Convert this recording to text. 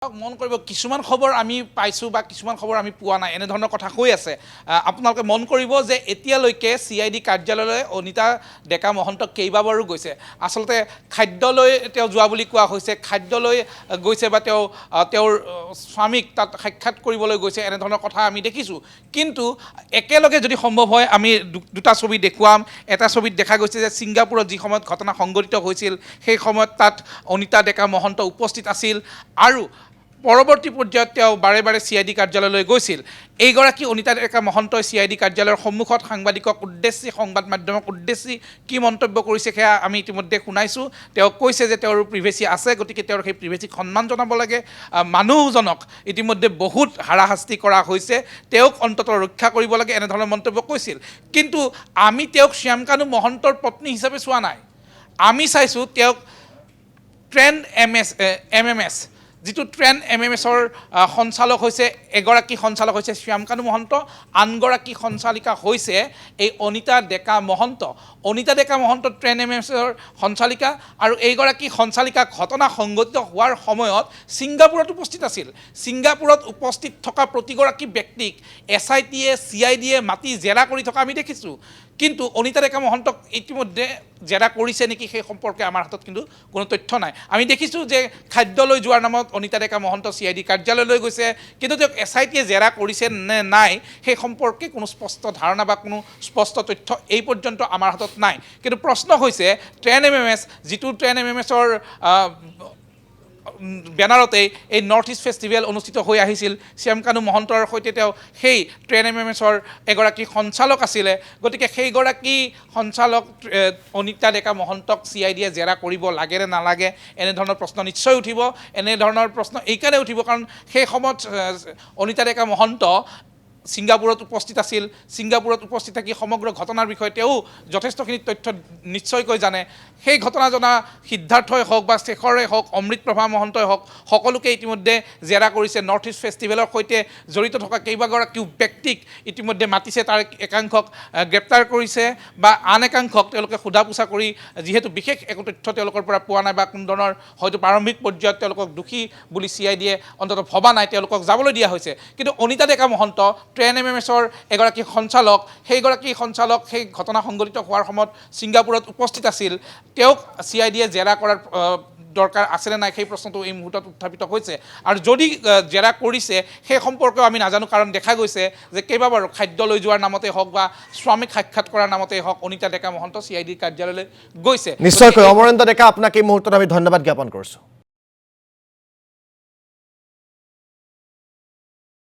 মন কৰিব কিছুমান খবৰ আমি পাইছোঁ বা কিছুমান খবৰ আমি পোৱা নাই এনেধৰণৰ কথা কৈ আছে আপোনালোকে মন কৰিব যে এতিয়ালৈকে CID কাৰ্যালয়লৈ অনিতা ডেকা মহন্ত কেইবাবাৰো গৈছে আচলতে খাদ্যলৈ তেওঁ যোৱা বুলি কোৱা হৈছে খাদ্যলৈ গৈছে বা তেওঁৰ স্বামীক তাত সাক্ষাৎ কৰিবলৈ গৈছে এনেধৰণৰ কথা আমি দেখিছোঁ কিন্তু একেলগে যদি সম্ভৱ হয় আমি দুটা ছবি দেখুৱাম এটা ছবিত দেখা গৈছে যে ছিংগাপুৰত যি সময়ত ঘটনা সংঘটিত হৈছিল সেই সময়ত তাত অনিতা ডেকা মহন্ত উপস্থিত আছিল আৰু পৰৱৰ্তী পৰ্যায়ত তেওঁ বাৰে বাৰে CID কাৰ্যালয়লৈ গৈছিল এইগৰাকী অনিতা ডেকা মহন্তই CID কাৰ্যালয়ৰ সন্মুখত সাংবাদিকক উদ্দেশ্যি সংবাদ মাধ্যমক উদ্দেশ্যি কি মন্তব্য কৰিছে সেয়া আমি ইতিমধ্যে শুনাইছোঁ তেওঁ কৈছে যে তেওঁৰ প্ৰিভেচি আছে গতিকে তেওঁৰ সেই প্ৰিভেচিক সন্মান জনাব লাগে মানুহজনক ইতিমধ্যে বহুত হাৰাশাস্তি কৰা হৈছে তেওঁক অন্ততঃ ৰক্ষা কৰিব লাগে এনেধৰণৰ মন্তব্য কৈছিল কিন্তু আমি তেওঁক শ্যামকানু মহন্তৰ পত্নী হিচাপে চোৱা নাই আমি চাইছোঁ তেওঁক ট্ৰেণ্ড MMS যিটো ট্ৰেণ্ড MMSৰ সঞ্চালক হৈছে এগৰাকী সঞ্চালক হৈছে শ্যামকানু মহন্ত আনগৰাকী সঞ্চালিকা হৈছে এই অনিতা ডেকা মহন্ত ট্ৰেণ্ড MMSৰ সঞ্চালিকা আৰু এইগৰাকী সঞ্চালিকা ঘটনা সংঘটিত হোৱাৰ সময়ত ছিংগাপুৰত উপস্থিত আছিল ছিংগাপুৰত উপস্থিত থকা প্ৰতিগৰাকী ব্যক্তিক SITয়ে CIDয়ে মাতি জেৰা কৰি থকা আমি দেখিছোঁ কিন্তু অনিতা ডেকা মহন্তক ইতিমধ্যে জেৰা কৰিছে নেকি সেই সম্পৰ্কে আমাৰ হাতত কিন্তু কোনো তথ্য নাই আমি দেখিছোঁ যে খাদ্যলৈ যোৱাৰ নামত অনিতা ডেকা মহন্ত CID কাৰ্যালয়লৈ গৈছে কিন্তু তেওঁক SITয়ে জেৰা কৰিছে নে নাই সেই সম্পৰ্কে কোনো স্পষ্ট ধাৰণা বা কোনো স্পষ্ট তথ্য এই পৰ্যন্ত আমাৰ হাতত নাই কিন্তু প্ৰশ্ন হৈছে ট্ৰেণ্ড MMS যিটো ট্ৰেণ্ড MMSৰ বেনাৰতে এই নৰ্থ ইষ্ট ফেষ্টিভেল অনুষ্ঠিত হৈ আহিছিল শ্যামকানু মহন্তৰ সৈতে তেওঁ সেই ট্ৰেণ্ড MMSৰ এগৰাকী সঞ্চালক আছিলে গতিকে সেইগৰাকী সঞ্চালক অনিতা ডেকা মহন্তক CIDয়ে জেৰা কৰিব লাগে নে নালাগে এনেধৰণৰ প্ৰশ্ন নিশ্চয় উঠিব এনেধৰণৰ প্ৰশ্ন এইকাৰণে উঠিব কাৰণ সেই সময়ত অনিতা ডেকা মহন্ত ছিংগাপুৰত উপস্থিত আছিল ছিংগাপুৰত উপস্থিত থাকি সমগ্ৰ ঘটনাৰ বিষয়ে তেওঁ যথেষ্টখিনি তথ্য নিশ্চয়কৈ জানে সেই ঘটনা জনা সিদ্ধাৰ্থই হওক বা শেখৰে হওক অমৃতপ্ৰভা মহন্তই হওক সকলোকে ইতিমধ্যে জেৰা কৰিছে নৰ্থ ইষ্ট ফেষ্টিভেলৰ সৈতে জড়িত থকা কেইবাগৰাকীও ব্যক্তিক ইতিমধ্যে মাতিছে তাৰ একাংশক গ্ৰেপ্তাৰ কৰিছে বা আন একাংশক তেওঁলোকে সোধা পোছা কৰি যিহেতু বিশেষ একো তথ্য তেওঁলোকৰ পৰা পোৱা নাই বা কোনো ধৰণৰ হয়তো প্ৰাৰম্ভিক পৰ্যায়ত তেওঁলোকক দোষী বুলি CIDয়ে অন্ততঃ ভবা নাই তেওঁলোকক যাবলৈ দিয়া হৈছে কিন্তু অনিতা ডেকা মহন্ত ট্ৰেণ্ড MMSৰ এগৰাকী সঞ্চালক সেইগৰাকী সঞ্চালক সেই ঘটনা সংঘটিত হোৱাৰ সময়ত ছিংগাপুৰত উপস্থিত আছিল তেওঁক CIDয়ে জেৰা কৰাৰ দৰকাৰ আছেনে নাই সেই প্ৰশ্নটো এই মুহূৰ্তত উত্থাপিত হৈছে আৰু যদি জেৰা কৰিছে সেই সম্পৰ্কেও আমি নাজানো কাৰণ দেখা গৈছে যে কেইবাবাৰো খাদ্যলৈ যোৱাৰ নামতে হওক বা স্বামীক সাক্ষাৎ কৰাৰ নামতে হওক অনিতা ডেকা মহন্ত CID কাৰ্যালয়লৈ গৈছে নিশ্চয়কৈ অমৰেন্দ্ৰ ডেকা আপোনাক এই মুহূৰ্তত আমি ধন্যবাদ জ্ঞাপন কৰিছোঁ